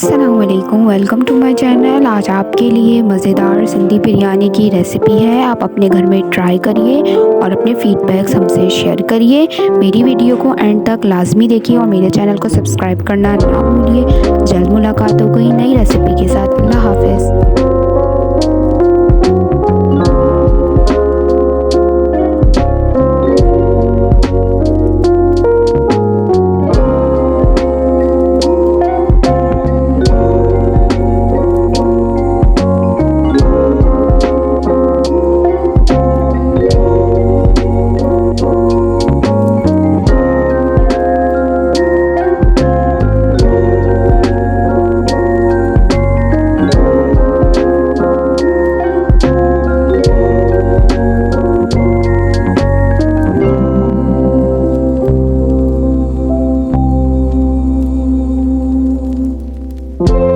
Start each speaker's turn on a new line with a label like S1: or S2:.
S1: अस्सलामुअलैकुम, welcome to my channel. आज आपके लिए मज़ेदार सिंधी बिरयानी की रेसिपी है। आप अपने घर में ट्राई करिए और अपने फीडबैक्स हमसे शेयर करिए। मेरी वीडियो को एंड तक लाजमी देखिए और मेरे चैनल को सब्सक्राइब करना ना भूलिए। जल्द मुलाकात हो गई नई रेसिपी के साथ। अल्लाह हाफ़िज़। you